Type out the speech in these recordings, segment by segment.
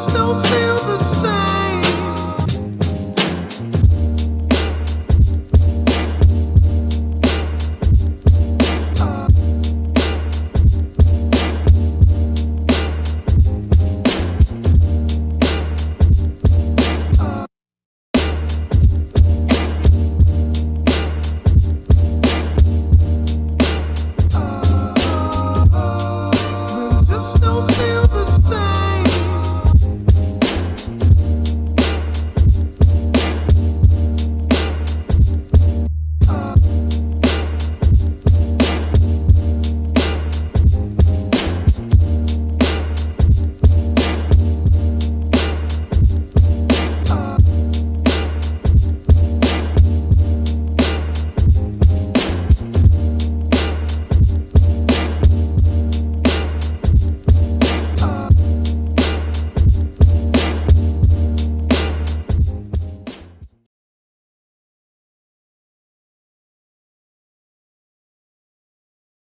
just don't feel the same. Just don't feel the same.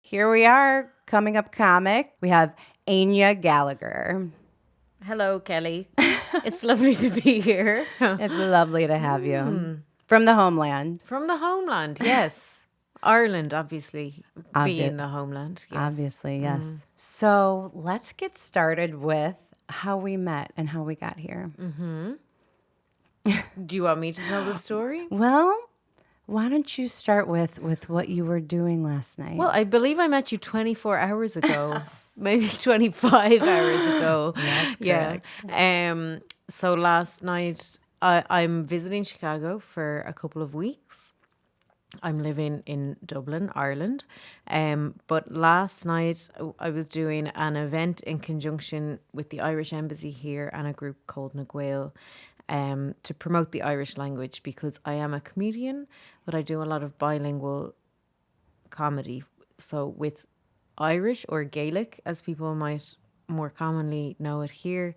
Here we are, coming up comic. We have Aine Gallagher. Hello, Kelly. It's lovely to be here. It's lovely to have you. From the homeland. From the homeland, yes. Ireland, obviously, being the homeland. Yes. Obviously, yes. So let's get started with how we met and how we got here. Do you want me to tell the story? Well, why don't you start with what you were doing last night? Well, I believe I met you 24 hours ago. Maybe 25 hours ago. That's correct. Yeah. So last night, I'm visiting Chicago for a couple of weeks. I'm living in Dublin, Ireland. But last night, I was doing an event in conjunction with the Irish Embassy here and a group called Gra Eagla, to promote the Irish language, because I am a comedian, but I do a lot of bilingual comedy. So with Irish, or Gaelic, as people might more commonly know it here,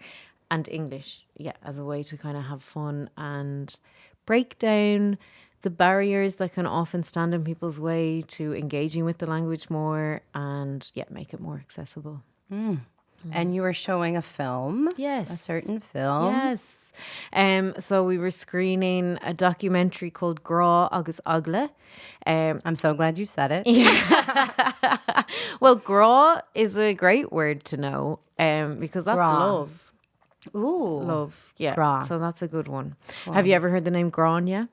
and English, as a way to kind of have fun and break down the barriers that can often stand in people's way to engaging with the language more, and make it more accessible. And you were showing a film. Yes. A certain film. Yes. So we were screening a documentary called Gra Eagla. I'm so glad you said it. Well, gra is a great word to know, because that's Gra. love. Ooh. Love. Yeah. Gra. So that's a good one. Wow. Have you ever heard the name Grania?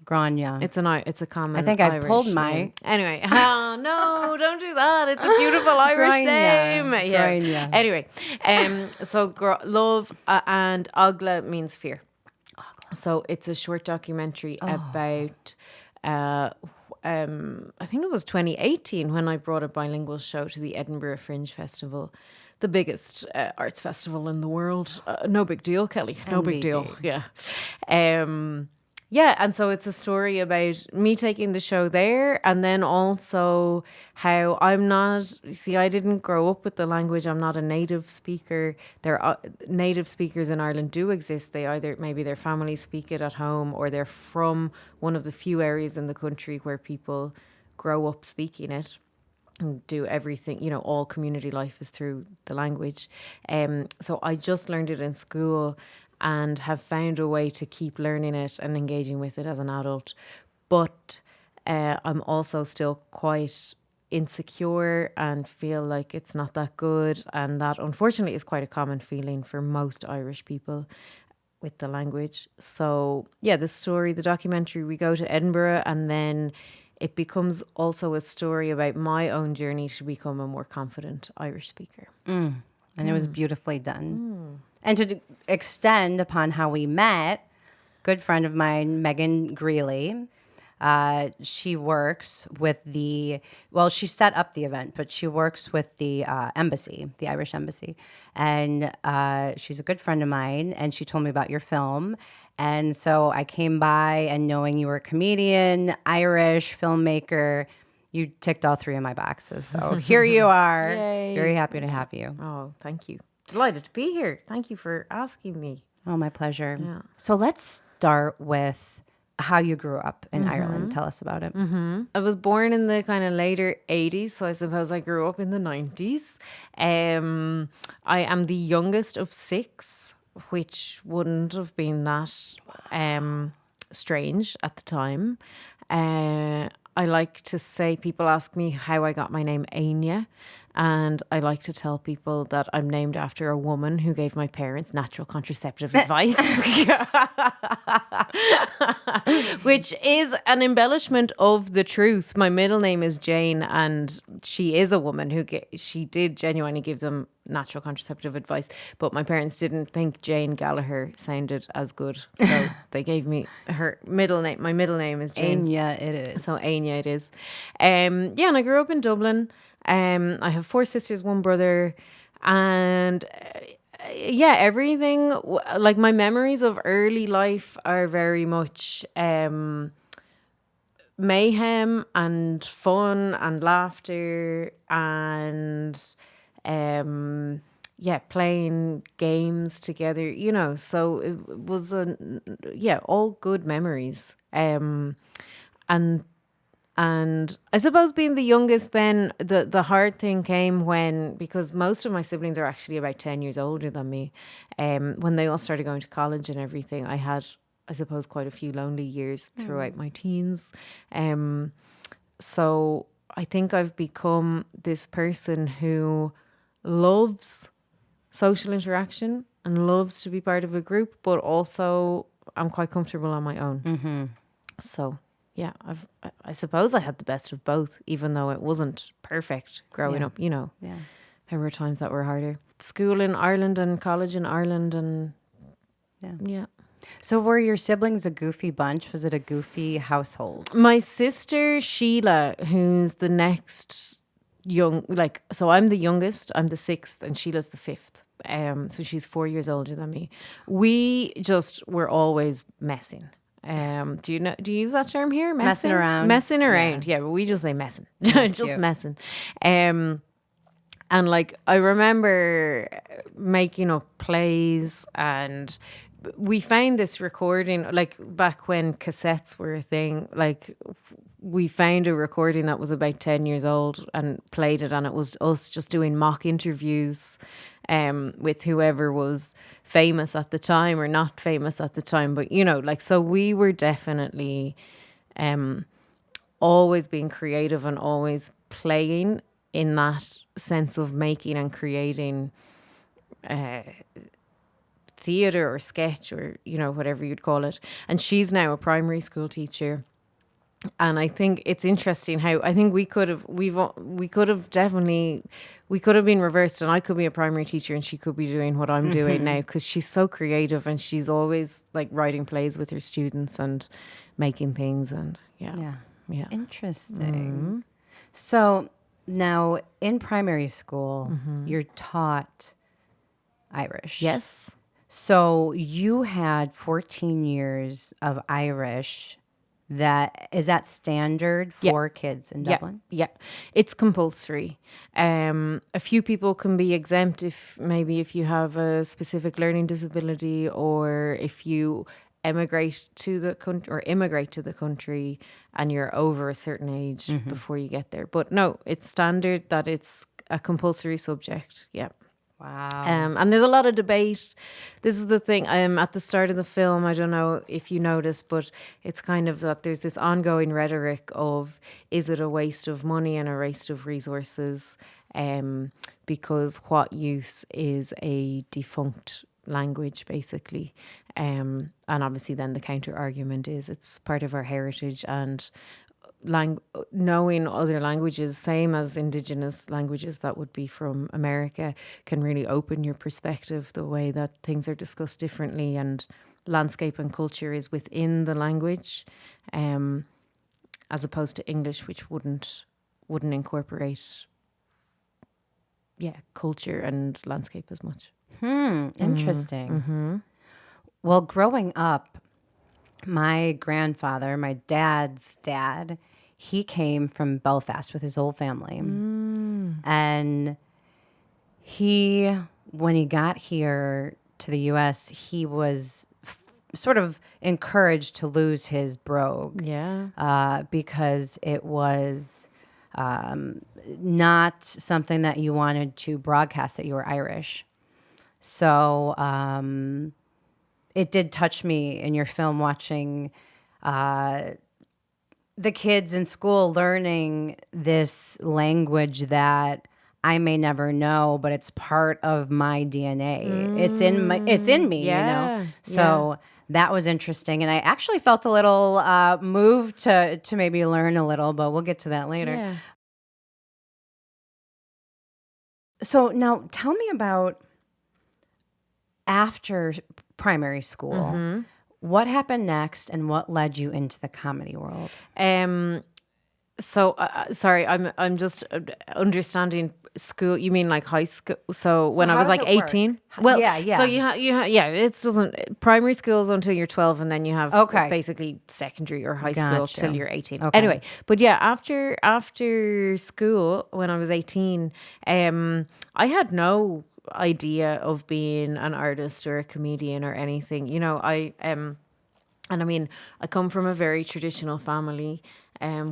Grania. It's a common I think I Irish pulled name. my... Anyway, no, don't do that. It's a beautiful Irish name. Grania. Anyway, so love and Agla means fear. So it's a short documentary about, I think it was 2018 when I brought a bilingual show to the Edinburgh Fringe Festival, the biggest arts festival in the world. No big deal, Kelly. No big deal. Yeah. And so it's a story about me taking the show there, and then also how I didn't grow up with the language. I'm not a native speaker. There are native speakers in Ireland do exist. Maybe their families speak it at home, or they're from one of the few areas in the country where people grow up speaking it and do everything, all community life is through the language. So I just learned it in school, and have found a way to keep learning it and engaging with it as an adult. But I'm also still quite insecure and feel like it's not that good. And that, unfortunately, is quite a common feeling for most Irish people with the language. So, the documentary, we go to Edinburgh, and then it becomes also a story about my own journey to become a more confident Irish speaker. And it was beautifully done. And to extend upon how we met, good friend of mine, Megan Greeley, she works with she set up the event, but she works with the embassy, the Irish embassy. And she's a good friend of mine, and she told me about your film. And so I came by, and knowing you were a comedian, Irish filmmaker, you ticked all three of my boxes. So here you are. Yay. Very happy to have you. Oh, thank you. Delighted to be here. Thank you for asking me. Oh, my pleasure. Yeah. So let's start with how you grew up in Ireland. Tell us about it. I was born in the kind of later 80s, so I suppose I grew up in the 90s. I am the youngest of 6, which wouldn't have been that strange at the time. I like to say, people ask me how I got my name Aine, and I like to tell people that I'm named after a woman who gave my parents natural contraceptive advice, which is an embellishment of the truth. My middle name is Jane, and she is a woman who she did genuinely give them natural contraceptive advice, but my parents didn't think Jane Gallagher sounded as good, so they gave me her middle name. My middle name is Jane. Aine, it is. So Aine it is. And I grew up in Dublin. I have 4 sisters, 1 brother, and everything, like my memories of early life are very much mayhem and fun and laughter and playing games together, so it was all good memories. And I suppose being the youngest, then the hard thing came because most of my siblings are actually about 10 years older than me. When they all started going to college and everything, I had, I suppose, quite a few lonely years throughout my teens. So I think I've become this person who loves social interaction and loves to be part of a group, but also I'm quite comfortable on my own. Mm-hmm. So yeah, I suppose I had the best of both, even though it wasn't perfect growing up, Yeah. There were times that were harder. School in Ireland and college in Ireland and yeah. So were your siblings a goofy bunch? Was it a goofy household? My sister Sheila, who's the next so I'm the youngest, I'm the 6th, and Sheila's the 5th. So she's 4 years older than me. We just were always messing. Do you use that term here? Messing around. Messing around. Yeah, but we just say messing. Just cute. messing. And like I remember making up plays, and we found this recording like back when cassettes were a thing. Like we found a recording that was about 10 years old and played it, and it was us just doing mock interviews with whoever was famous at the time or not famous at the time. But, so we were definitely always being creative and always playing in that sense of making and creating theatre or sketch or, whatever you'd call it. And she's now a primary school teacher. And I think it's interesting how I think we could have been reversed, and I could be a primary teacher and she could be doing what I'm doing now, because she's so creative and she's always like writing plays with her students and making things and yeah. Interesting. So now in primary school, you're taught Irish. Yes. So you had 14 years of Irish. Is that standard for kids in Dublin? Yeah, it's compulsory. A few people can be exempt if you have a specific learning disability, or if you immigrate to the country and you're over a certain age before you get there. But no, it's standard that it's a compulsory subject. Yeah. Wow. And there's a lot of debate. This is the thing. At the start of the film, I don't know if you noticed, but it's kind of that there's this ongoing rhetoric of, is it a waste of money and a waste of resources? Because what use is a defunct language, basically. And obviously then the counter argument is it's part of our heritage, and knowing other languages, same as Indigenous languages that would be from America, can really open your perspective, the way that things are discussed differently, and landscape and culture is within the language, as opposed to English, which wouldn't incorporate culture and landscape as much. Interesting. Well, growing up, my grandfather, my dad's dad, he came from Belfast with his whole family. And when he got here to the U.S., he was sort of encouraged to lose his brogue. Yeah. Because it was not something that you wanted to broadcast that you were Irish. So it did touch me in your film watching the kids in school learning this language that I may never know, but it's part of my DNA. It's in me, you know. Yeah, So that was interesting, and I actually felt a little moved to maybe learn a little, but we'll get to that later. Yeah. So now tell me about after primary school. What happened next, and what led you into the comedy world? So sorry, I'm just understanding school. You mean like high school? So when I how was does like it work? 18. Well, Yeah. So yeah. It doesn't primary school is until you're 12, and then you have Okay. basically secondary or high school Gotcha. till you're 18. Okay. Anyway, but yeah, after school when I was 18, I had no idea of being an artist or a comedian or anything. You know, and I mean, I come from a very traditional family,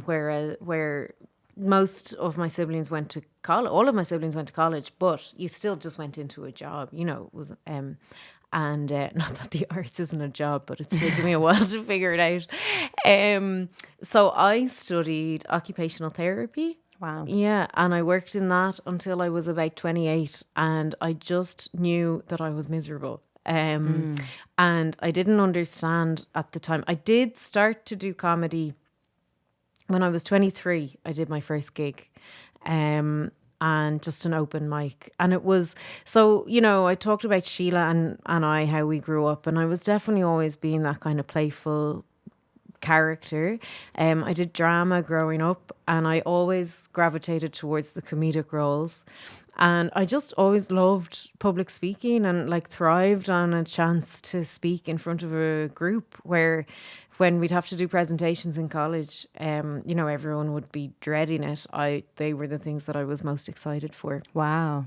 where most of my siblings went to college. All of my siblings went to college, but you still just went into a job. You know, it was and not that the arts isn't a job, but it's taken me a while to figure it out. So I studied occupational therapy. Wow. Yeah, and I worked in that until I was about 28, and I just knew that I was miserable. And I didn't understand at the time. I did start to do comedy when I was 23. I did my first gig, and just an open mic. And it was, so, you know, I talked about Sheila and I, how we grew up, and I was definitely always being that kind of playful character. I did drama growing up, and I always gravitated towards the comedic roles. And I just always loved public speaking and like thrived on a chance to speak in front of a group where when we'd have to do presentations in college, you know, everyone would be dreading it. They were the things that I was most excited for. Wow.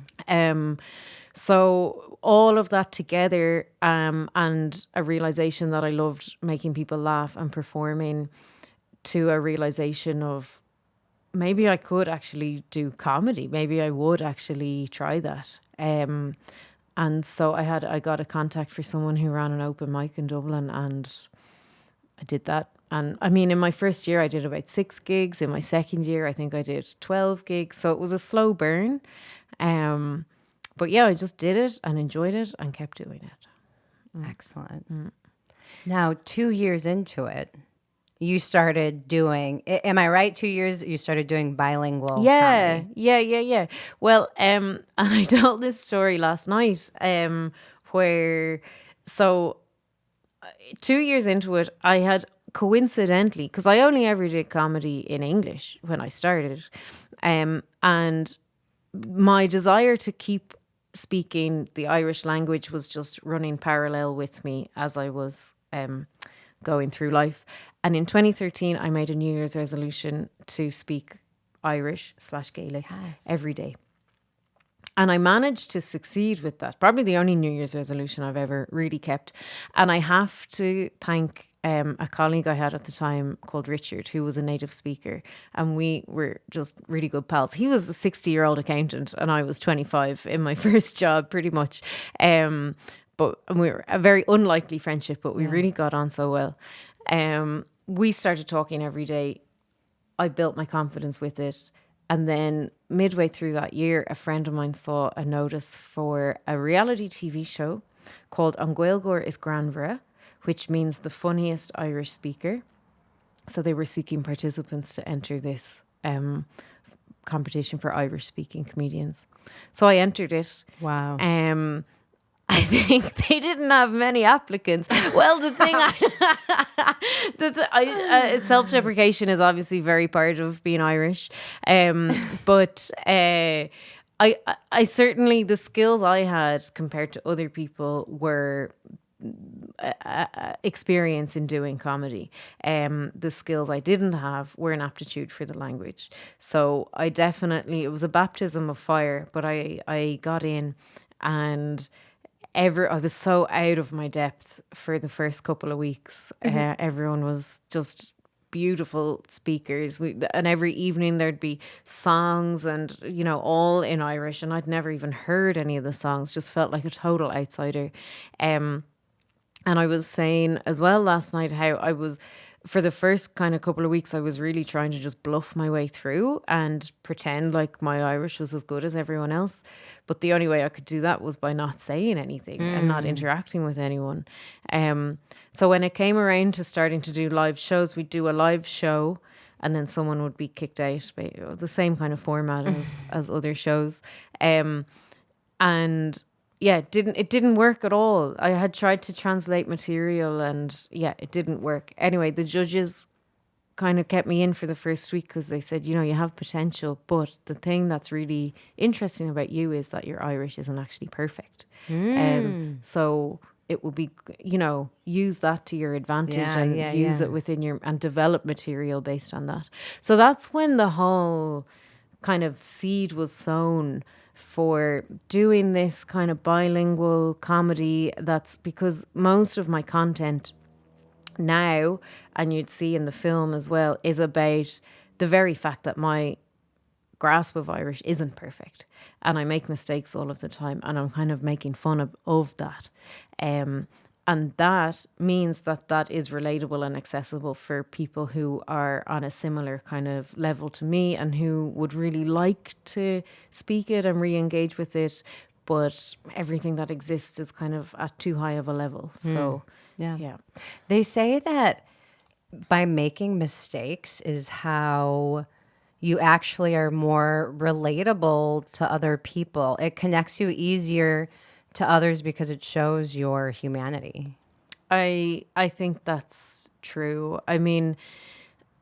So all of that together, and a realization that I loved making people laugh and performing, to a realization of maybe I could actually do comedy. Maybe I would actually try that. And so I got a contact for someone who ran an open mic in Dublin, and I did that. And I mean, in my first year, I did about 6 gigs. In my second year, I think I did 12 gigs. So it was a slow burn. But yeah, I just did it and enjoyed it and kept doing it. Excellent. Now, 2 years into it, you started doing, am I right? 2 years, you started doing bilingual comedy. Yeah. Well, and I told this story last night, where, so 2 years into it, I had coincidentally, because I only ever did comedy in English when I started, and my desire to keep speaking the Irish language was just running parallel with me as I was going through life. And in 2013, I made a New Year's resolution to speak Irish/Gaelic every day. And I managed to succeed with that. Probably the only New Year's resolution I've ever really kept. And I have to thank a colleague I had at the time called Richard, who was a native speaker. And we were just really good pals. He was a 60-year-old accountant and I was 25 in my first job, pretty much. But we were a very unlikely friendship, but we really got on so well. We started talking every day. I built my confidence with it. And then midway through that year, a friend of mine saw a notice for a reality TV show called An Gaeilgeoir is Granvra, which means the funniest Irish speaker. So they were seeking participants to enter this competition for Irish speaking comedians. So I entered it. Wow. I think they didn't have many applicants. Well, the thing, self-deprecation is obviously very part of being Irish, but I certainly, the skills I had compared to other people were experience in doing comedy. The skills I didn't have were an aptitude for the language. So I definitely, it was a baptism of fire, but I got in, and I was so out of my depth for the first couple of weeks. Everyone was just beautiful speakers. And every evening there'd be songs and, you know, all in Irish. And I'd never even heard any of the songs, just felt like a total outsider. And I was saying as well last night how I was, for the first kind of couple of weeks, I was really trying to just bluff my way through and pretend like my Irish was as good as everyone else. But the only way I could do that was by not saying anything and not interacting with anyone. So when it came around to starting to do live shows, we'd do a live show and then someone would be kicked out. The same kind of format as other shows. And yeah, it didn't work at all. I had tried to translate material and yeah, it didn't work. Anyway, the judges kind of kept me in for the first week because they said, you know, you have potential, but the thing that's really interesting about you is that your Irish isn't actually perfect. So it will be, you know, use that to your advantage use it within and develop material based on that. So that's when the whole kind of seed was sown for doing this kind of bilingual comedy. That's because most of my content now, and you'd see in the film as well, is about the very fact that my grasp of Irish isn't perfect and I make mistakes all of the time and I'm kind of making fun of that. And that means that is relatable and accessible for people who are on a similar kind of level to me and who would really like to speak it and re-engage with it, but everything that exists is kind of at too high of a level. So, yeah. They say that by making mistakes is how you actually are more relatable to other people. It connects you easier to others because it shows your humanity. I think that's true. I mean,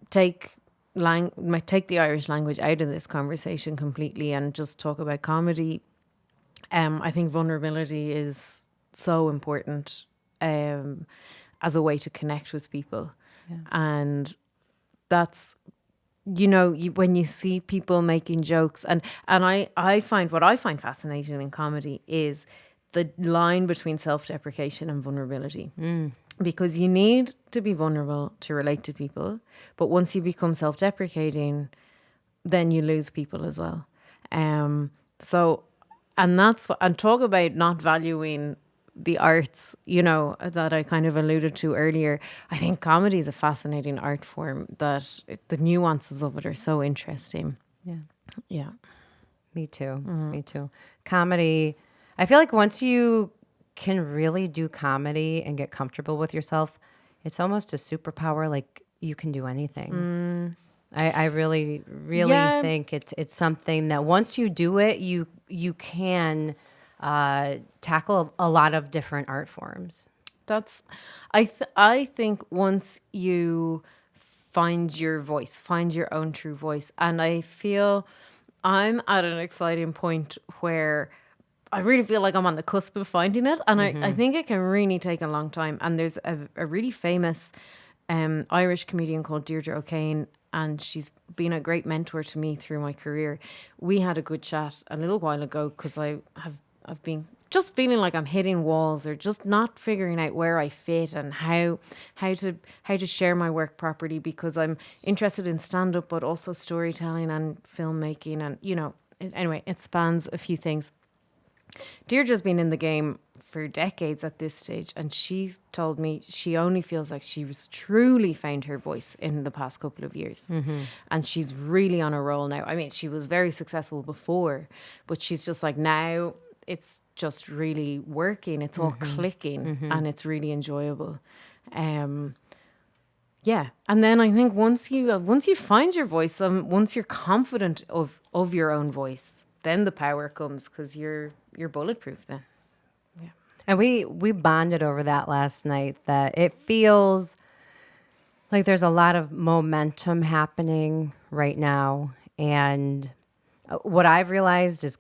take the Irish language out of this conversation completely and just talk about comedy. I think vulnerability is so important as a way to connect with people. And that's, you know, when you see people making jokes and I find what I find fascinating in comedy is the line between self-deprecation and vulnerability. Because you need to be vulnerable to relate to people, but once you become self-deprecating, then you lose people as well. So, and that's what, and talk about not valuing the arts, you know, that I kind of alluded to earlier. I think comedy is a fascinating art form that the nuances of it are so interesting. Yeah. Me too. Me too. Comedy, I feel like once you can really do comedy and get comfortable with yourself, it's almost a superpower. Like you can do anything. I really think it's something that once you do it, you can tackle a lot of different art forms. That's, I think once you find your voice, find your own true voice, and I feel I'm at an exciting point where I really feel like I'm on the cusp of finding it. And I think it can really take a long time. And there's a really famous Irish comedian called Deirdre O'Kane, and she's been a great mentor to me through my career. We had a good chat a little while ago because I've been just feeling like I'm hitting walls or just not figuring out where I fit and how to share my work properly, because I'm interested in stand-up but also storytelling and filmmaking and, you know, anyway, it spans a few things. Deirdre's been in the game for decades at this stage, and she told me she only feels like she was truly found her voice in the past couple of years. And she's really on a roll now. I mean, she was very successful before, but she's just like, now it's just really working. It's all clicking and it's really enjoyable. Yeah. And then I think once you find your voice, once you're confident of your own voice, then the power comes because you're bulletproof then. Yeah. And we bonded over that last night, that it feels like there's a lot of momentum happening right now. And what I've realized is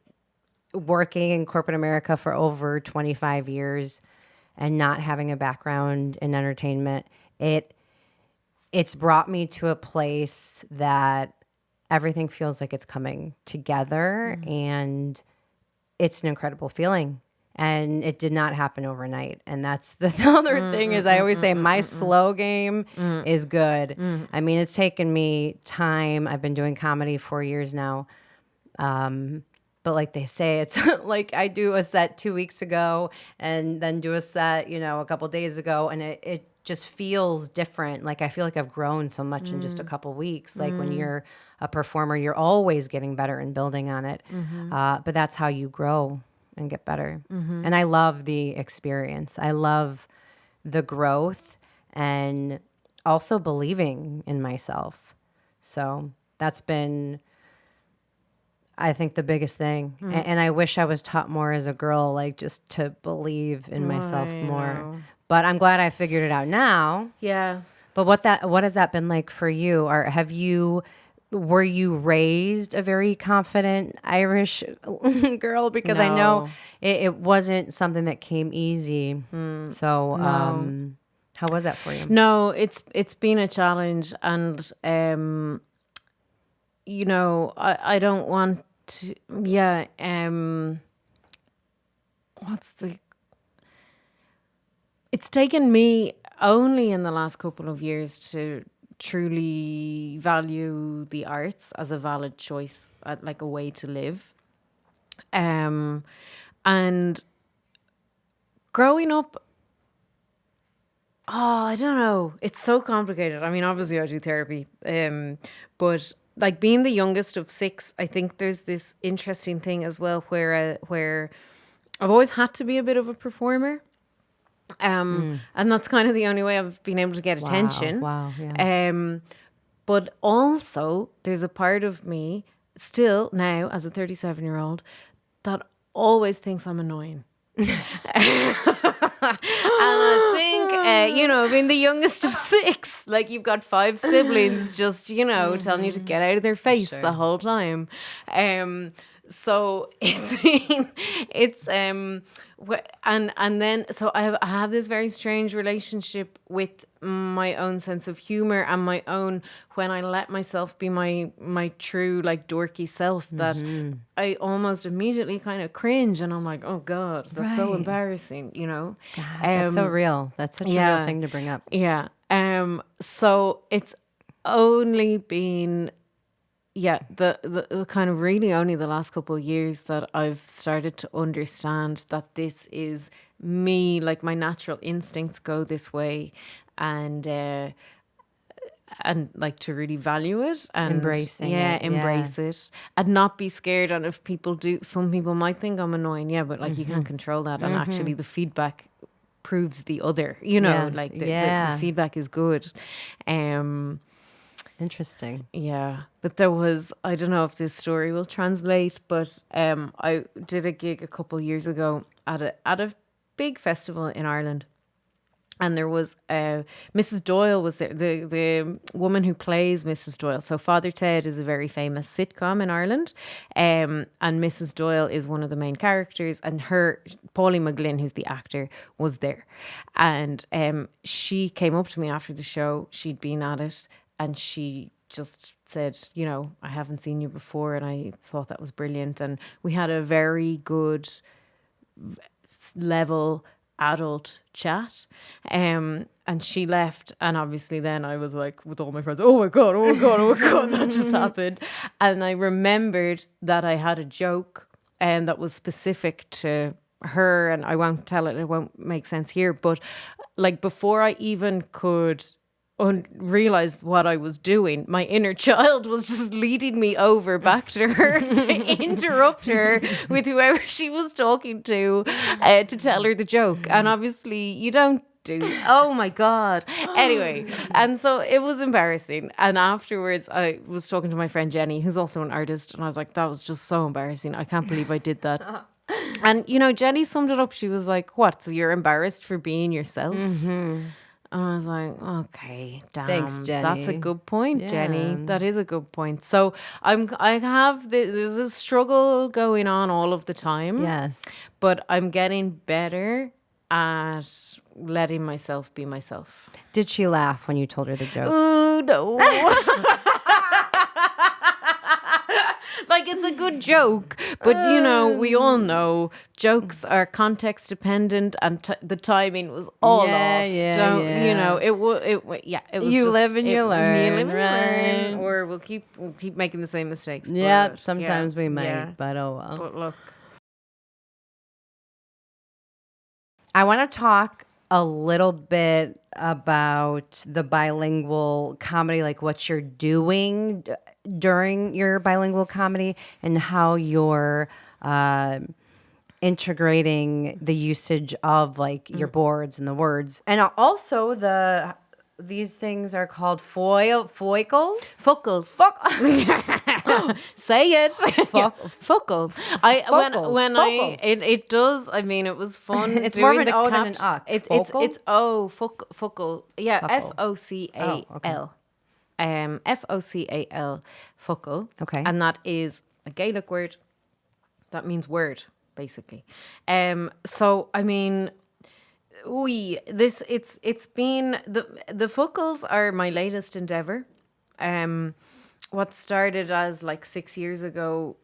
working in corporate America for over 25 years and not having a background in entertainment, it's brought me to a place that everything feels like it's coming together, and it's an incredible feeling. And it did not happen overnight. And that's the other thing is I always say my slow game is good. I mean, it's taken me time. I've been doing comedy 4 years now. But like they say, it's like I do a set 2 weeks ago and then do a set, a couple days ago. And it just feels different. Like I feel like I've grown so much in just a couple weeks. Like when you're a performer, you're always getting better and building on it. But that's how you grow and get better. And I love the experience. I love the growth and also believing in myself. So that's been, I think, the biggest thing. And I wish I was taught more as a girl, like just to believe in myself more. know. But I'm glad I figured it out now. Yeah. But what has that been like for you? Or were you raised a very confident Irish girl? Because I know No. it wasn't something that came easy. So how was that for you? No, it's been a challenge, and I don't want to. Yeah. It's taken me only in the last couple of years to truly value the arts as a valid choice, like a way to live. And growing up, I don't know. It's so complicated. I mean, obviously I do therapy, but like being the youngest of 6, I think there's this interesting thing as well where I've always had to be a bit of a performer. And that's kind of the only way I've been able to get attention. Wow, yeah. But also there's a part of me still now as a 37-year-old that always thinks I'm annoying. And I think, being the youngest of 6, like you've got 5 siblings just, telling you to get out of their face the whole time. So and then I have this very strange relationship with my own sense of humor and my own, when I let myself be my true like dorky self, that I almost immediately kind of cringe and I'm like, oh God, that's so Right. embarrassing, God, that's so real. That's such a real thing to bring up. Yeah. So it's only been the kind of really only the last couple of years that I've started to understand that this is me, like my natural instincts go this way, and like to really value it and Embracing it, embrace it and not be scared. And if people do, some people might think I'm annoying, but like you can't control that, and actually the feedback proves the other, like the feedback is good. Interesting. Yeah, but there was, I don't know if this story will translate, but I did a gig a couple years ago at a big festival in Ireland, and there was Mrs. Doyle was there, the woman who plays Mrs. Doyle. So Father Ted is a very famous sitcom in Ireland, and Mrs. Doyle is one of the main characters, and Pauline McGlynn, who's the actor, was there, and she came up to me after the show. She'd been at it. And she just said, I haven't seen you before, and I thought that was brilliant. And we had a very good level adult chat. And she left, and obviously then I was like with all my friends, oh my God, that just happened. And I remembered that I had a joke that was specific to her, and I won't tell it won't make sense here, but like before I even could realized what I was doing, my inner child was just leading me over back to her to interrupt her with whoever she was talking to tell her the joke. And obviously you don't do. Oh my God. Anyway, and so it was embarrassing. And afterwards I was talking to my friend Jenny, who's also an artist, and I was like, that was just so embarrassing. I can't believe I did that. And Jenny summed it up. She was like, what? So you're embarrassed for being yourself? And I was like, okay, damn. Thanks, Jenny. That's a good point, Jenny. That is a good point. So there's a struggle going on all of the time. Yes. But I'm getting better at letting myself be myself. Did she laugh when you told her the joke? Oh, no. Like, it's a good joke, but you know, we all know jokes are context dependent, and the timing was all off. You know, it was You just, live and you learn, You live and right? you learn, or we'll keep making the same mistakes. Yeah, but, sometimes we might, yeah. but oh well. But look, I want to talk a little bit about the bilingual comedy, like what you're doing during your bilingual comedy and how you're integrating the usage of like your boards and the words. And also these things are called foicles. Fuckles. Say it. Fuckle. It does. I mean, it was fun. It's doing more of an the O than an cap- uck. It's fuckle. Yeah, Fuckle. Focal. Oh, okay. Focal. Fuckle. Okay. And that is a Gaelic word. That means word, basically. So I mean, it's been the Fuckles are my latest endeavor. What started as like 6 years ago,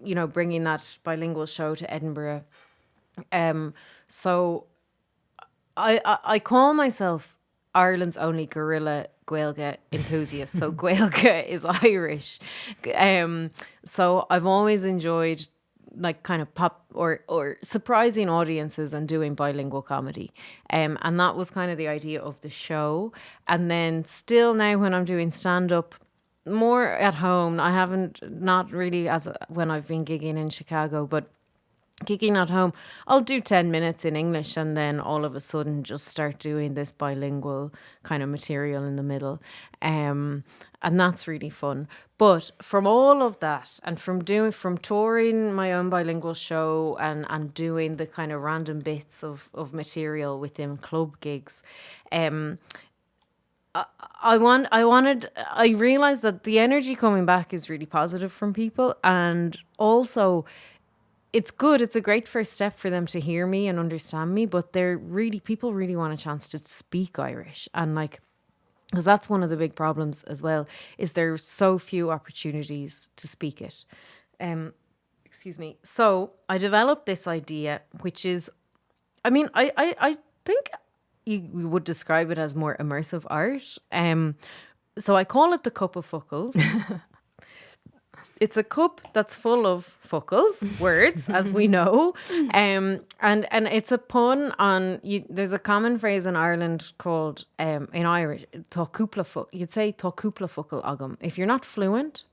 you know, bringing that bilingual show to Edinburgh. So I call myself Ireland's only guerrilla Gaeilge enthusiast. So Gaeilge is Irish. So I've always enjoyed like kind of pop or surprising audiences and doing bilingual comedy. And that was kind of the idea of the show. And then still now when I'm doing stand-up, more at home, I haven't, not really when I've been gigging in Chicago, but gigging at home, I'll do 10 minutes in English and then all of a sudden just start doing this bilingual kind of material in the middle. And that's really fun. But from all of that and from touring my own bilingual show and doing the kind of random bits of material within club gigs, I realized that the energy coming back is really positive from people, and also it's good. It's a great first step for them to hear me and understand me, but people really want a chance to speak Irish, and like, because that's one of the big problems as well, is there are so few opportunities to speak it. Excuse me. So I developed this idea, which is, I mean, I think you would describe it as more immersive art. So I call it the Cup of Fuckles. It's a cup that's full of fuckles, words, as we know. And it's a pun on, there's a common phrase in Ireland called, in Irish, tá cúpla fuck. You'd say tá cúpla fuckle agam. If you're not fluent,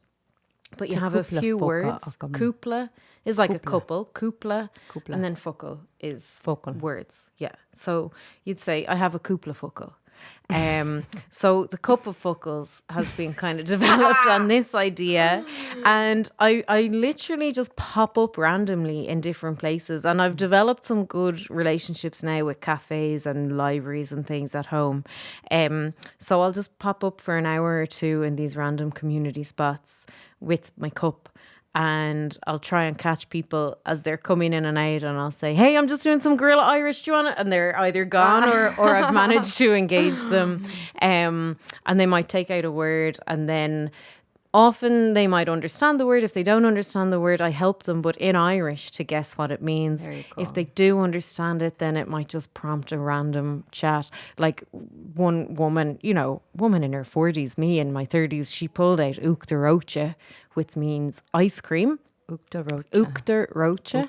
but you have a few words, cúpla is like a couple, cúpla, and then fuckle is words. Yeah. So you'd say, I have a cúpla fuckle. So the Cup of Fuckles has been kind of developed on this idea, and I literally just pop up randomly in different places, and I've developed some good relationships now with cafes and libraries and things at home. So I'll just pop up for an hour or two in these random community spots with my cup, and I'll try and catch people as they're coming in and out, and I'll say, hey, I'm just doing some guerrilla Irish, do you want it? And they're either gone or I've managed to engage them. And they might take out a word, and then often they might understand the word. If they don't understand the word, I help them, but in Irish, to guess what it means. Very cool. If they do understand it, then it might just prompt a random chat. Like one woman, woman in her 40s, me in my 30s, she pulled out Uachtar Rocha, which means ice cream. Uachtar Rocha.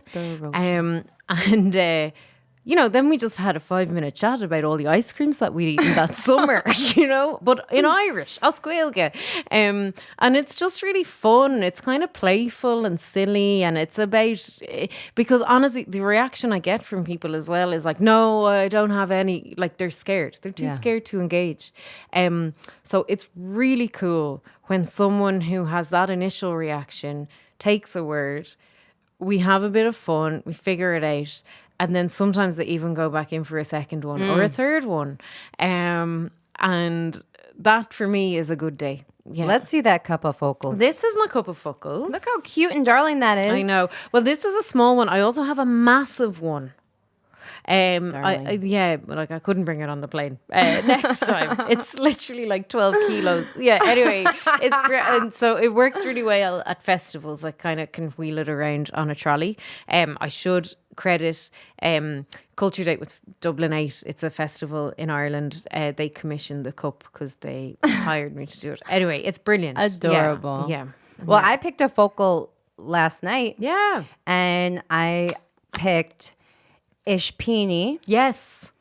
And then we just had a 5-minute chat about all the ice creams that we'd eaten that summer, but in Irish, as Gaeilge. And it's just really fun. It's kind of playful and silly, and it's about, because honestly, the reaction I get from people as well is like, no, I don't have any, like they're scared. They're too scared to engage. So it's really cool when someone who has that initial reaction takes a word, we have a bit of fun, we figure it out, and then sometimes they even go back in for a second one or a third one. And that for me is a good day. Yeah. Let's see that Cup of Fuckles. This is my Cup of Fuckles. Look how cute and darling that is. I know. Well, this is a small one. I also have a massive one. But like I couldn't bring it on the plane next time. It's literally like 12 kilos. Yeah. Anyway, and so it works really well at festivals. I kind of can wheel it around on a trolley. I should credit Culture Date with Dublin 8. It's a festival in Ireland. They commissioned the cup because they hired me to do it. Anyway, it's brilliant. Adorable. Yeah. Well, I picked a focal last night. Yeah. And I picked Ishpini. Yes.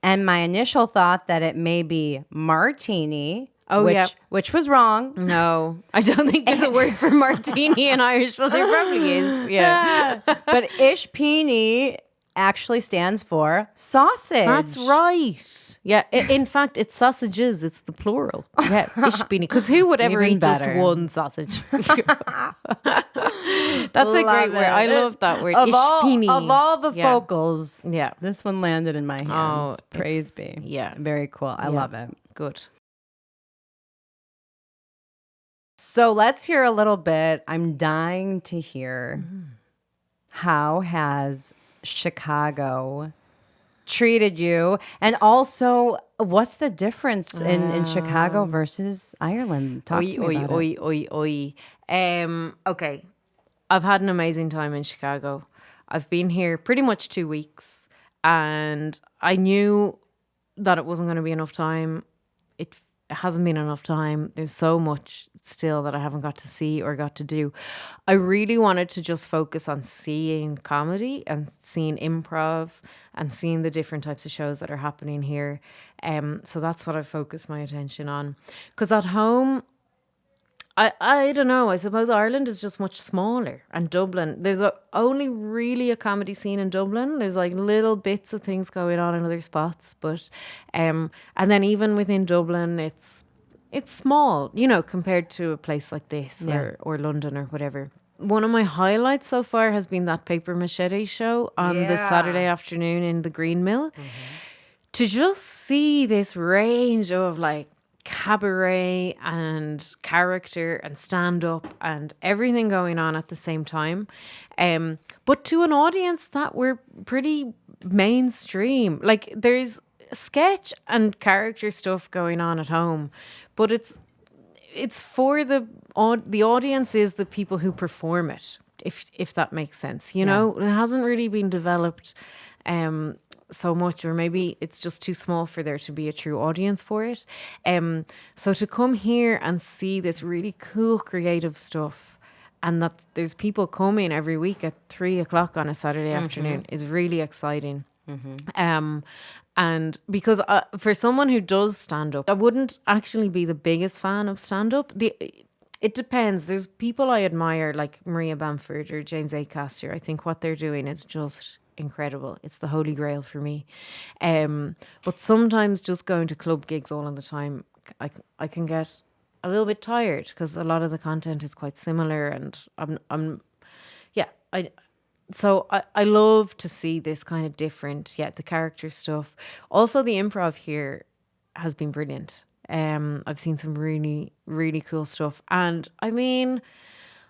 And my initial thought that it may be martini. Oh, which, yeah. Which was wrong. No, I don't think there's a word for martini in Irish, but there probably is. Yeah. But Ishpini actually stands for sausage. That's right. Yeah. In fact, it's sausages. It's the plural. Yeah. Ishpini. Because who would ever Even eat just better. one sausage? That's a great word. I love that word. Ishpini. Of all the Yeah. focals, Yeah. this one landed in my hands. Oh, Praise it's- be. yeah. Very cool. I love it. Good. So let's hear a little bit. I'm dying to hear how has Chicago treated you, and also what's the difference in Chicago versus Ireland? Talk to me about it. Okay. I've had an amazing time in Chicago. I've been here pretty much 2 weeks, and I knew that it wasn't going to be enough time. It hasn't been enough time. There's so much still that I haven't got to see or got to do. I really wanted to just focus on seeing comedy and seeing improv and seeing the different types of shows that are happening here. So that's what I focused my attention on. Because at home, I don't know. I suppose Ireland is just much smaller, and Dublin. There's only really a comedy scene in Dublin. There's like little bits of things going on in other spots, but and then even within Dublin, it's small, you know, compared to a place like this or London or whatever. One of my highlights so far has been that Paper Machete show on the Saturday afternoon in the Green Mill. To just see this range of like cabaret and character and stand-up and everything going on at the same time, but to an audience that were pretty mainstream. Like there's sketch and character stuff going on at home, but it's for the audience is the people who perform it, if that makes sense, you know. It hasn't really been developed so much, or maybe it's just too small for there to be a true audience for it. So to come here and see this really cool creative stuff, and that there's people coming every week at 3:00 on a Saturday afternoon is really exciting. And because for someone who does stand up, I wouldn't actually be the biggest fan of stand up. It depends. There's people I admire like Maria Bamford or James Acaster. I think what they're doing is just incredible. It's the holy grail for me. But sometimes just going to club gigs all of the time, I can get a little bit tired because a lot of the content is quite similar, and So I love to see this kind of different, the character stuff. Also, the improv here has been brilliant. I've seen some really, really cool stuff. And I mean,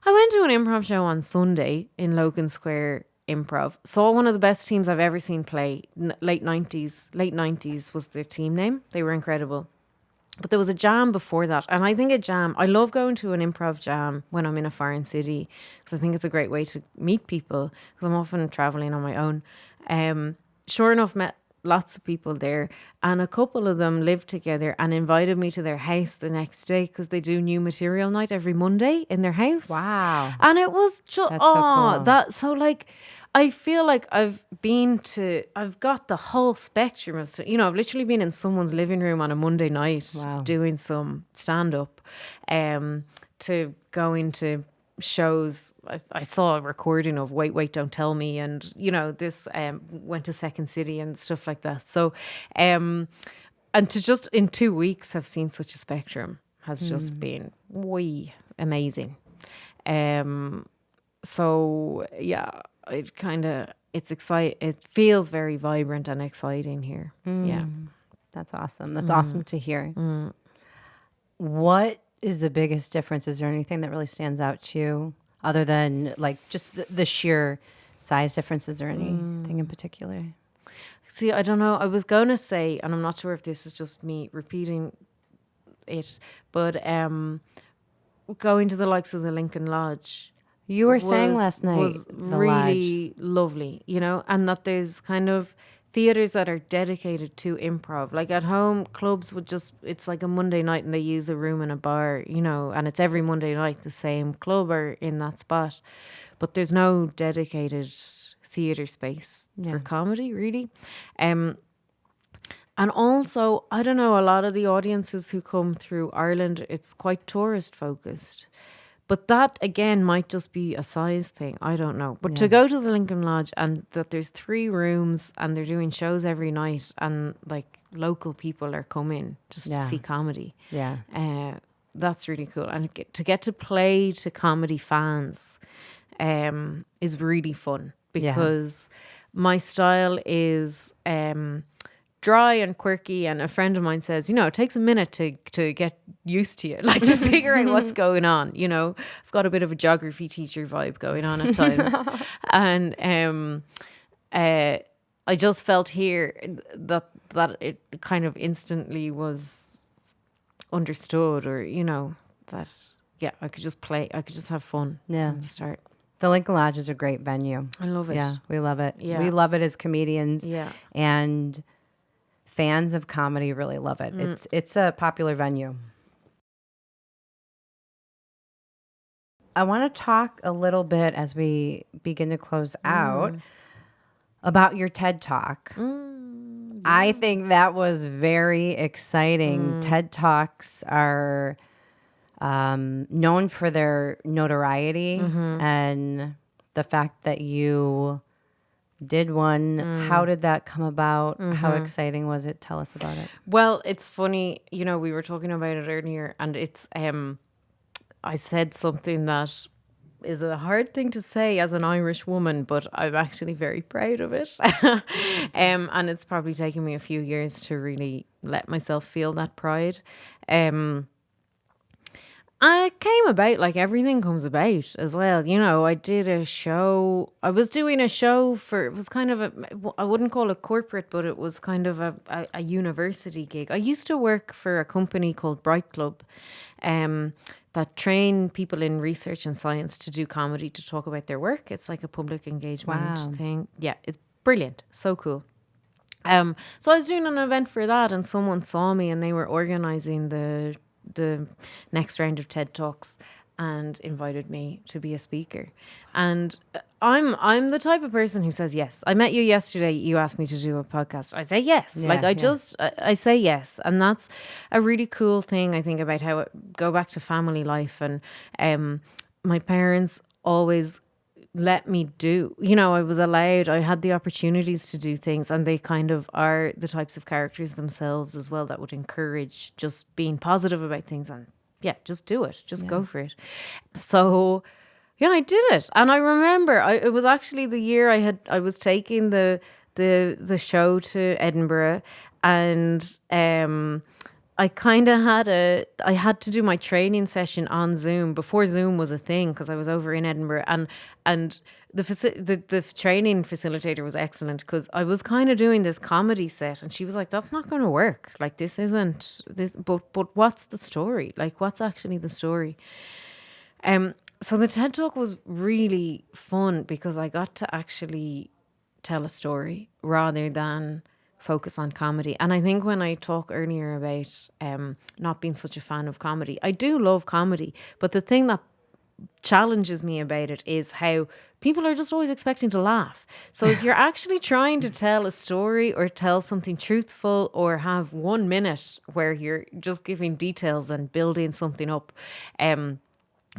I went to an improv show on Sunday in Logan Square Improv. Saw one of the best teams I've ever seen play. Late 90s was their team name. They were incredible. But there was a jam before that. And I think I love going to an improv jam when I'm in a foreign city, because I think it's a great way to meet people, because I'm often traveling on my own. Sure enough, met lots of people there, and a couple of them lived together and invited me to their house the next day, because they do new material night every Monday in their house. Wow. And it was just, That's so cool. I feel like I've got the whole spectrum of, I've literally been in someone's living room on a Monday night doing some stand-up, to going to shows. I saw a recording of Wait, Don't Tell Me, and, this went to Second City and stuff like that. So, and to just in 2 weeks have seen such a spectrum has just been amazing. So, yeah. It's exciting. It feels very vibrant and exciting here. Yeah. That's awesome. That's awesome to hear. What is the biggest difference? Is there anything that really stands out to you other than like just the sheer size differences, or anything in particular? See, I don't know. I was going to say, and I'm not sure if this is just me repeating it, but going to the likes of the Lincoln Lodge. You were saying last night was the really lovely, you know, and that there's kind of theaters that are dedicated to improv. Like at home, clubs would just, it's like a Monday night and they use a room in a bar, you know, and it's every Monday night the same club or in that spot. But there's no dedicated theater space for comedy, really. And also, I don't know, a lot of the audiences who come through Ireland, it's quite tourist focused. But that, again, might just be a size thing. I don't know. But to go to the Lincoln Lodge and that there's 3 rooms and they're doing shows every night and, like, local people are coming just to see comedy. Yeah. That's really cool. And to get to play to comedy fans is really fun because my style is dry and quirky, and a friend of mine says, you know, it takes a minute to get used to it, like to figure out what's going on. You know, I've got a bit of a geography teacher vibe going on at times. And I just felt here that it kind of instantly was understood, or, you know, that, I could just play, I could just have fun from the start. The Lincoln Lodge is a great venue. I love it. Yeah, we love it. Yeah. We love it as comedians. Yeah. And fans of comedy really love it. It's a popular venue. I want to talk a little bit as we begin to close out about your TED Talk. I think that was very exciting. TED Talks are known for their notoriety and the fact that you did one. How did that come about? How exciting was it? Tell us about it. Well, it's funny, you know, we were talking about it earlier, and it's I said something that is a hard thing to say as an Irish woman, but I'm actually very proud of it. And it's probably taken me a few years to really let myself feel that pride. I came about like everything comes about as well. You know, I did a show. I was doing a show for, it was kind of I wouldn't call it corporate, but it was kind of a university gig. I used to work for a company called Bright Club that train people in research and science to do comedy, to talk about their work. It's like a public engagement thing. Yeah, it's brilliant. So cool. So I was doing an event for that, and someone saw me, and they were organizing the next round of TED Talks and invited me to be a speaker. And I'm the type of person who says yes. I met you yesterday. You asked me to do a podcast. I say yes. I say yes. And that's a really cool thing, I think, about how go back to family life. And my parents always let me do, you know, I was allowed, I had the opportunities to do things, and they kind of are the types of characters themselves as well that would encourage just being positive about things and just do it, just go for it. So I did it. And I remember it was actually the year I was taking the show to Edinburgh, and I kind of I had to do my training session on Zoom before Zoom was a thing, because I was over in Edinburgh, and the training facilitator was excellent, because I was kind of doing this comedy set, and she was like, that's not going to work. Like, this isn't this, but what's the story? Like, what's actually the story? So the TED Talk was really fun because I got to actually tell a story rather than focus on comedy. And I think when I talk earlier about not being such a fan of comedy, I do love comedy, but the thing that challenges me about it is how people are just always expecting to laugh. So if you're actually trying to tell a story or tell something truthful or have 1 minute where you're just giving details and building something up,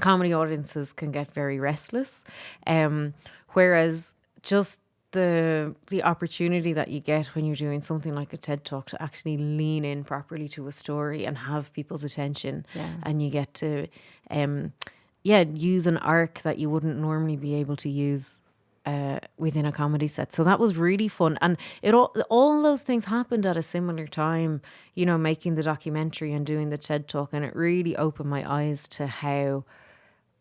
comedy audiences can get very restless. Whereas just the opportunity that you get when you're doing something like a TED Talk to actually lean in properly to a story and have people's attention, and you get to use an arc that you wouldn't normally be able to use within a comedy set. So that was really fun, and all those things happened at a similar time, you know, making the documentary and doing the TED Talk, and it really opened my eyes to how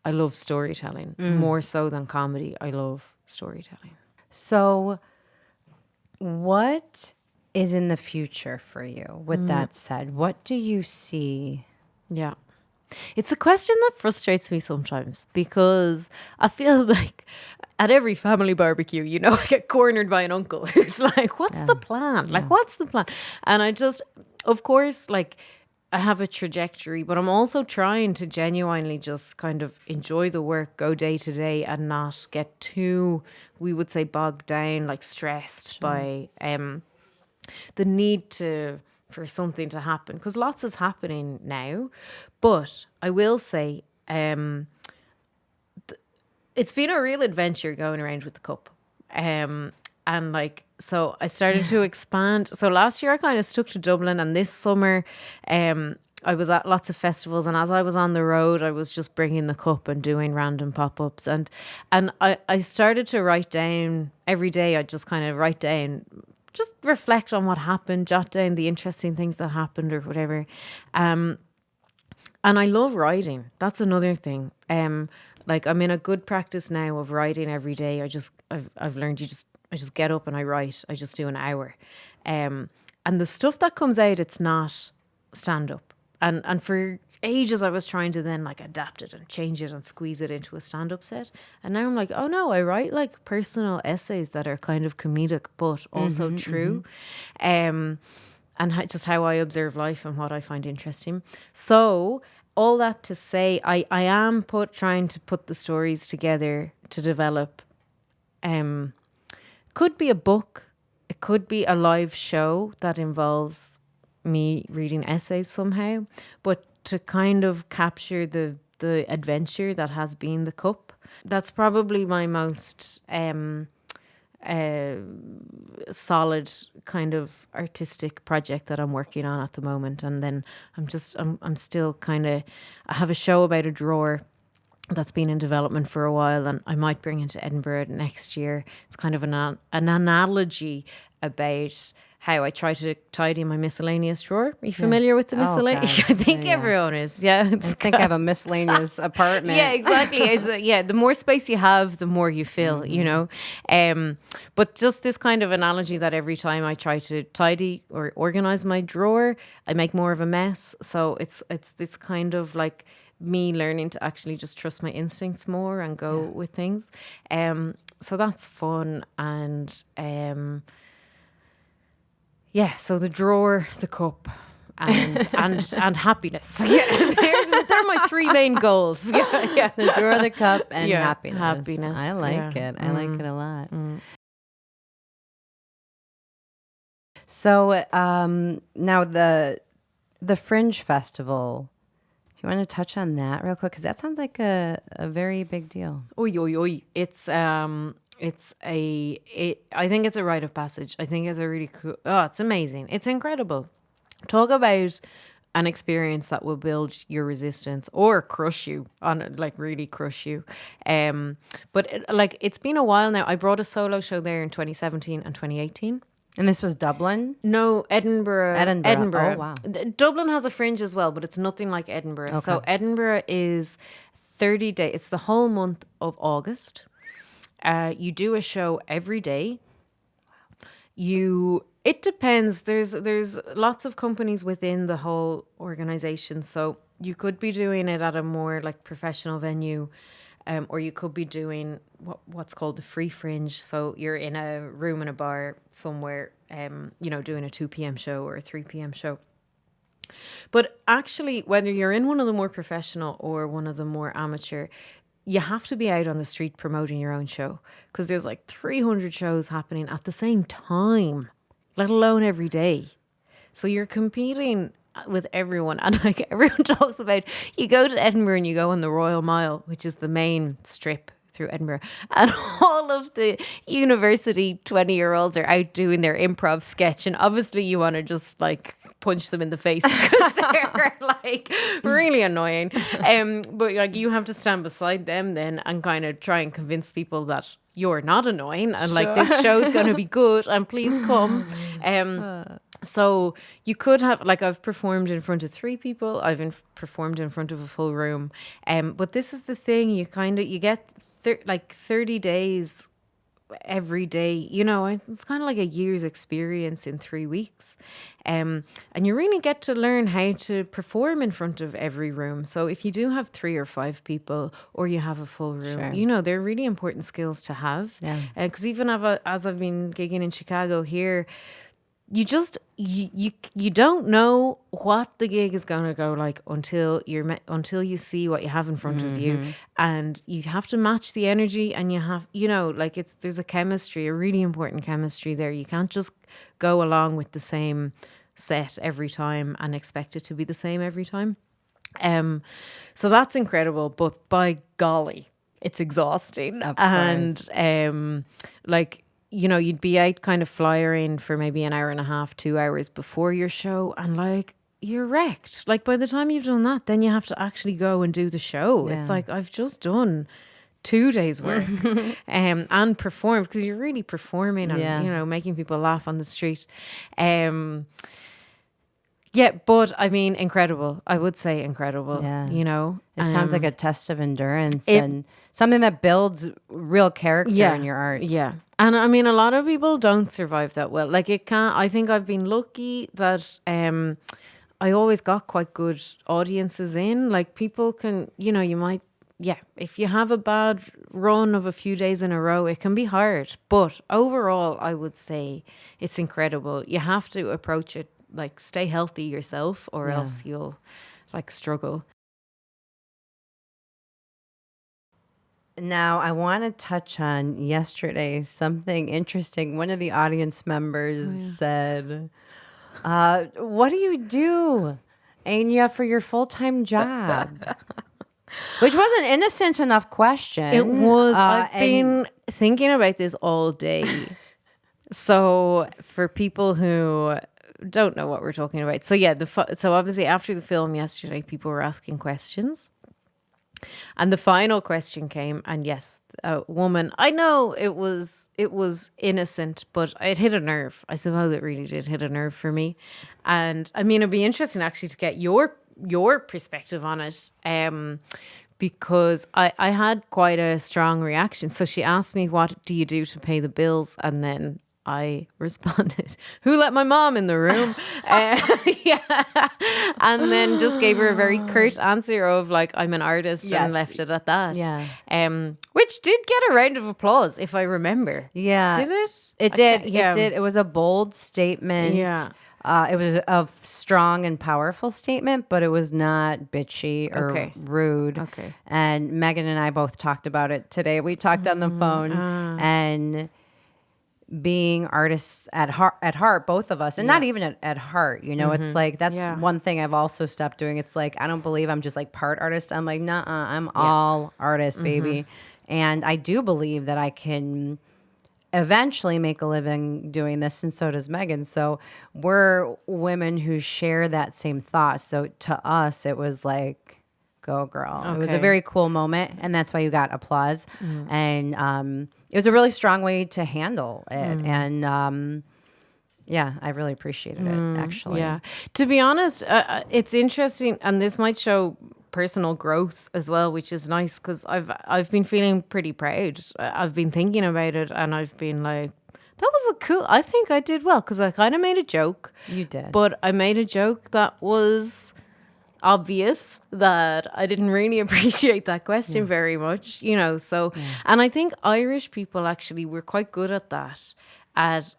I love storytelling more so than comedy. I love storytelling. So What is in the future for you? With that said, what do you see? Yeah. It's a question that frustrates me sometimes because I feel like at every family barbecue, I get cornered by an uncle who's like, what's the plan? Like, what's the plan? And I just, of course, like, I have a trajectory, but I'm also trying to genuinely just kind of enjoy the work, go day to day, and not get too, we would say, bogged down, like stressed by the need for something to happen, because lots is happening now. But I will say, it's been a real adventure going around with the cup. And like, so I started to expand. So last year I kind of stuck to Dublin, and this summer, I was at lots of festivals, and as I was on the road, I was just bringing the cup and doing random pop-ups. And I started to write down every day. I just kind of write down, just reflect on what happened, jot down the interesting things that happened or whatever. And I love writing. That's another thing. Like, I'm in a good practice now of writing every day. I've learned I just get up and I write. I just do an hour. And the stuff that comes out, it's not stand up. And for ages I was trying to then like adapt it and change it and squeeze it into a stand-up set. And now I'm like, oh no, I write like personal essays that are kind of comedic but also true. And just how I observe life and what I find interesting. So all that to say, I am trying to put the stories together to develop. Could be a book. It could be a live show that involves me reading essays somehow, but to kind of capture the adventure that has been the cup. That's probably my most solid kind of artistic project that I'm working on at the moment. And then I'm still kind of, I have a show about a drawer that's been in development for a while, and I might bring it to Edinburgh next year. It's kind of an analogy about how I try to tidy my miscellaneous drawer. Are you familiar with the miscellaneous? God. I think everyone is. Yeah, I think I have a miscellaneous apartment. Yeah, exactly. The more space you have, the more you fill, But just this kind of analogy that every time I try to tidy or organize my drawer, I make more of a mess. So it's this kind of like me learning to actually just trust my instincts more and go with things. So that's fun. And so the drawer, the cup, and happiness. Yeah, they're my three main goals. Yeah. The drawer, the cup, and happiness. I like it. I like it a lot. So now the Fringe Festival. Do you want to touch on that real quick? Because that sounds like a very big deal. Oy. I think it's a rite of passage. I think it's a really cool, it's amazing. It's incredible. Talk about an experience that will build your resistance or crush you, really crush you. But it's been a while now. I brought a solo show there in 2017 and 2018. And this was Dublin? No, Edinburgh. Oh, wow. Dublin has a fringe as well, but it's nothing like Edinburgh. Okay. So Edinburgh is 30 days. It's the whole month of August. You do a show every day. It depends. There's lots of companies within the whole organization. So you could be doing it at a more like professional venue, or you could be doing what's called the free fringe. So you're in a room in a bar somewhere, doing a 2 p.m. show or a 3 p.m. show. But actually, whether you're in one of the more professional or one of the more amateur, you have to be out on the street promoting your own show, because there's like 300 shows happening at the same time, let alone every day. So you're competing with everyone. And like everyone talks about, you go to Edinburgh and you go on the Royal Mile, which is the main strip through Edinburgh, and all of the university 20-year-olds are out doing their improv sketch, and obviously you want to just like punch them in the face because they're like really annoying. But like you have to stand beside them then and kind of try and convince people that you're not annoying and like this show's going to be good and please come. So you could have, like, I've performed in front of 3 people. I've performed in front of a full room. But this is the thing, you get 30 days every day. You know, it's kind of like a year's experience in 3 weeks. And you really get to learn how to perform in front of every room. So if you do have 3 or 5 people or you have a full room, Sure. you know, they're really important skills to have. Yeah. Because even as I've been gigging in Chicago here, you just you don't know what the gig is going to go like until until you see what you have in front of you, and you have to match the energy, and you have, you know, like there's a chemistry, a really important chemistry there. You can't just go along with the same set every time and expect it to be the same every time. So that's incredible, but by golly, it's exhausting. Of course. And like, you know, you'd be out kind of flyering for maybe an hour and a half, 2 hours before your show, and like you're wrecked. Like by the time you've done that, then you have to actually go and do the show. Yeah. It's like, I've just done 2 days work and performed, because you're really performing and, Yeah. you know, making people laugh on the street. Yeah, but I mean, incredible. I would say incredible. Yeah. You know, It sounds like a test of endurance it- and something that builds real character in your art. Yeah. And I mean, a lot of people don't survive that well. Like it can't, I think I've been lucky that I always got quite good audiences in. Like people can, you know, you might, yeah, if you have a bad run of a few days in a row, it can be hard. But overall, I would say it's incredible. You have to approach it like stay healthy yourself, or else you'll like struggle. Now, I want to touch on yesterday something interesting. One of the audience members said, what do you do, Aine, for your full-time job? Which was an innocent enough question. It was. I've and- been thinking about this all day. So for people who don't know what we're talking about, so yeah, so obviously after the film yesterday, people were asking questions, and the final question came, and yes, a woman. I know it was innocent, but it hit a nerve. I suppose it really did hit a nerve for me, and I mean, it'd be interesting actually to get your perspective on it. Because I had quite a strong reaction. So she asked me, what do you do to pay the bills? And then I responded, who let my mom in the room? Yeah. And then just gave her a very curt answer of like, I'm an artist, Yes. and left it at that. Yeah. Which did get a round of applause, if I remember. Yeah. Did it? It I did. can't- yeah. It did. It was a bold statement. Yeah. It was a strong and powerful statement, but it was not bitchy or Okay. rude. Okay. And Megan and I both talked about it today. We talked on the phone, and being artists at heart, both of us, and not even at heart, you know, it's like, that's Yeah. one thing I've also stopped doing. It's like, I don't believe I'm just like part artist. I'm like, nah, I'm all artist, baby. And I do believe that I can eventually make a living doing this, and so does Megan. So we're women who share that same thought. So to us, it was like, go girl. It was a Okay. very cool moment, and that's why you got applause. And it was a really strong way to handle it. And yeah, I really appreciated it, actually. Yeah. To be honest, it's interesting, and this might show personal growth as well, which is nice, because I've been feeling pretty proud. I've been thinking about it, and I've been like, that was I think I did well, because I kind of made a joke. You did. But I made a joke that was obvious, that I didn't really appreciate that question very much, you know. So, and I think Irish people actually were quite good at that, at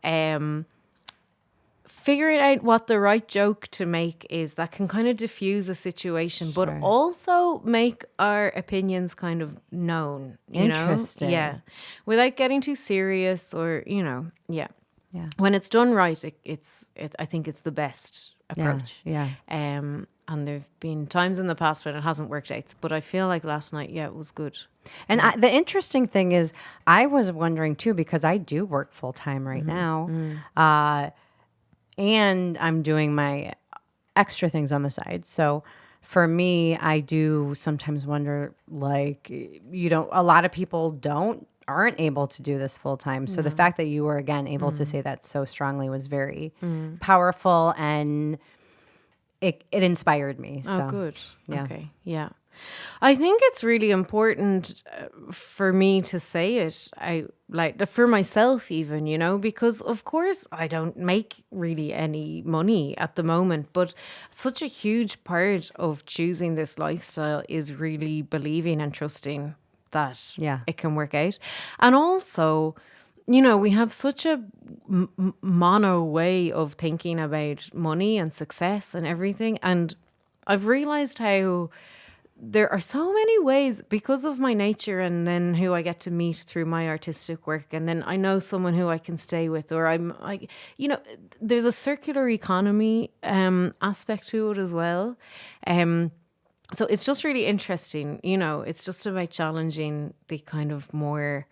figuring out what the right joke to make is that can kind of diffuse a situation, but also make our opinions kind of known. You Interesting. know? Yeah, without getting too serious, or yeah. Yeah. When it's done right, I think it's the best Yeah. approach. Yeah. And there've been times in the past when it hasn't worked out, but I feel like last night, it was good. And the interesting thing is, I was wondering too, because I do work full time right now, and I'm doing my extra things on the side. So for me, I do sometimes wonder, like, a lot of people aren't able to do this full time. So the fact that you were again able to say that so strongly was very powerful, and it inspired me. So Oh, good. yeah. Okay. Yeah. I think it's really important for me to say it. I like for myself, even, you know, because of course I don't make really any money at the moment, but such a huge part of choosing this lifestyle is really believing and trusting that Yeah. it can work out. And also, you know, we have such a mono way of thinking about money and success and everything. And I've realized how there are so many ways because of my nature and then who I get to meet through my artistic work. And then I know someone who I can stay with, or I'm like, you know, there's a circular economy aspect to it as well. So it's just really interesting, you know, it's just about challenging the kind of more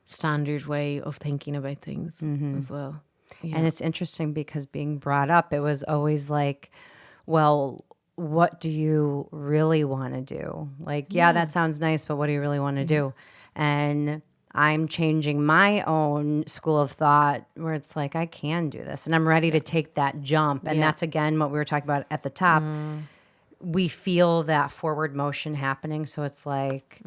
standard way of thinking about things as well. Yeah. And it's interesting because being brought up, it was always like, well, what do you really want to do? Like, yeah, that sounds nice, but what do you really want to do? And I'm changing my own school of thought where it's like, I can do this and I'm ready to take that jump. And that's, again, what we were talking about at the top. We feel that forward motion happening. So it's like,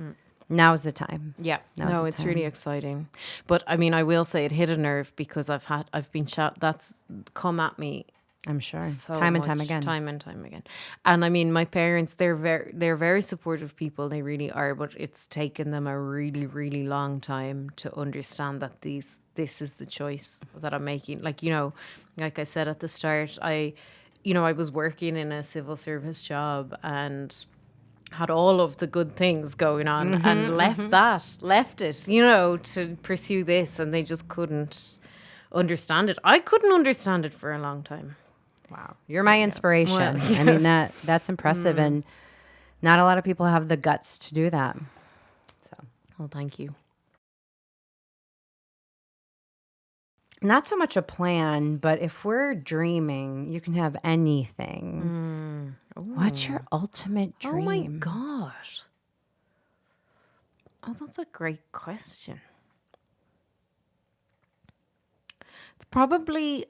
now's the time. Yeah, Now's no, the it's time. really exciting. But I mean, I will say it hit a nerve because I've been shot. That's come at me I'm sure. so Time and much, time again. time and time again. And I mean, my parents, they're very supportive people. They really are. But it's taken them a really, really long time to understand that this is the choice that I'm making. Like, you know, like I said at the start, I was working in a civil service job and had all of the good things going on and left it, you know, to pursue this, and they just couldn't understand it. I couldn't understand it for a long time. Wow. You're my inspiration. Well, I mean, that's impressive. And not a lot of people have the guts to do that. So, Well, thank you. not so much a plan, but if we're dreaming, you can have anything. What's your ultimate dream? Oh my God. Oh, that's a great question. It's probably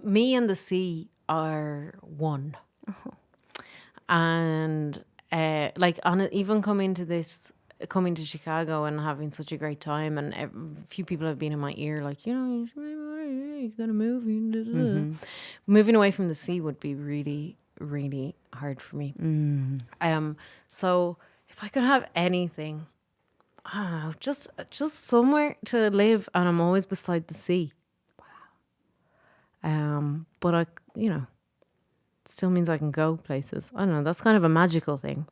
me and the sea are one. And like even coming to Chicago and having such a great time, and a few people have been in my ear like, you know, you're gonna move. Moving away from the sea would be really, really hard for me. So if I could have anything, I don't know, just somewhere to live, and I'm always beside the sea. Wow. But I, you know, it still means I can go places. I don't know. That's kind of a magical thing.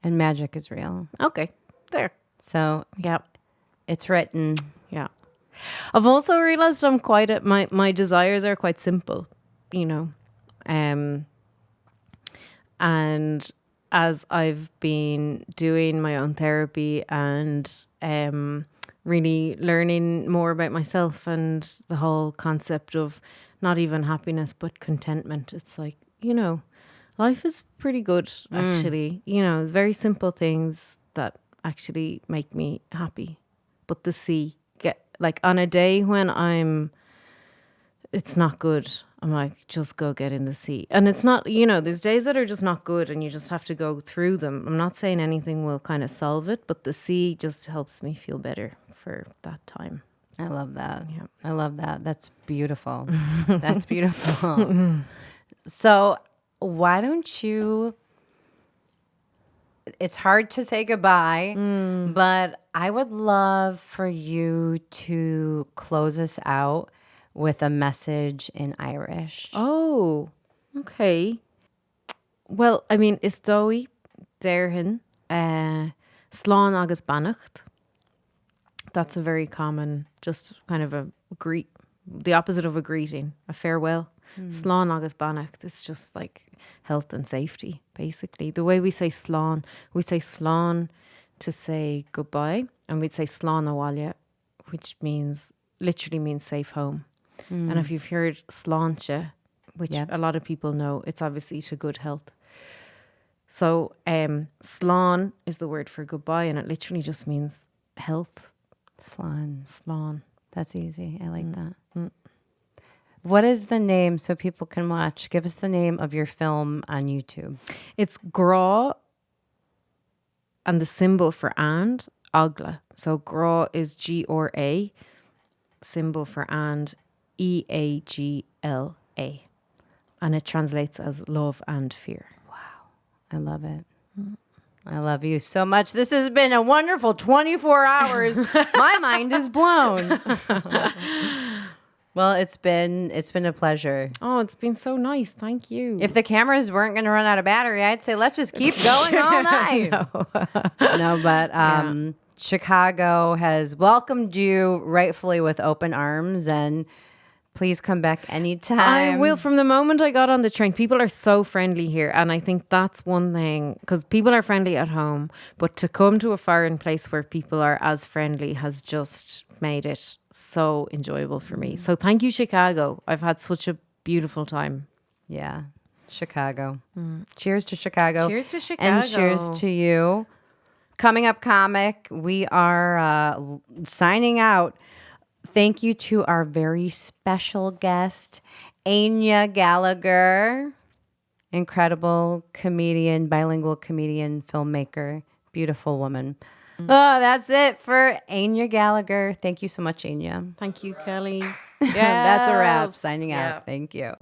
And magic is real. Okay, there. So Yeah, it's written. yeah. I've also realized I'm quite my desires are quite simple, you know, and as I've been doing my own therapy and really learning more about myself and the whole concept of not even happiness but contentment, it's like, you know, life is pretty good actually. You know, it's very simple things that actually make me happy. But the sea, like on a day when it's not good, I'm like, just go get in the sea. And it's not, you know, there's days that are just not good and you just have to go through them. I'm not saying anything will kind of solve it, but the sea just helps me feel better for that time. I love that. Yeah. I love that. That's beautiful. That's beautiful. So why don't you, it's hard to say goodbye, but I would love for you to close us out with a message in Irish. Oh, okay. Well, I mean, is dói derhin slán agus bannacht. That's a very common, just kind of a greet, the opposite of a greeting, a farewell. Slán agus bannacht. It's just like health and safety, basically. The way we say slán to say goodbye, and we'd say slán óhaile, which literally means safe home. And if you've heard sláinte, which a lot of people know, it's obviously to good health. So slán is the word for goodbye, and it literally just means health. Slán. Slán. That's easy. I like that. What is the name so people can watch? Give us the name of your film on YouTube. It's Gra and the symbol for and, Agla. So Gra is Gra, symbol for and, Eagla. And it translates as love and fear. I love it. I love you so much. This has been a wonderful 24 hours. My mind is blown. Well, it's been a pleasure. Oh, it's been so nice. Thank you. If the cameras weren't going to run out of battery, I'd say let's just keep going all night. No, but Chicago has welcomed you rightfully with open arms, and please come back anytime. I will. From the moment I got on the train, people are so friendly here. And I think that's one thing, because people are friendly at home, but to come to a foreign place where people are as friendly has just made it so enjoyable for me. So thank you, Chicago. I've had such a beautiful time. Yeah, Chicago. Cheers to Chicago. Cheers to Chicago. And cheers to you. Coming up, comic, we are signing out. Thank you to our very special guest, Aine Gallagher, incredible comedian, bilingual comedian, filmmaker, beautiful woman. Oh, that's it for Aine Gallagher. Thank you so much, Aine. Thank you, Kelly. That's a wrap. Yes. Signing Yeah. out. Thank you.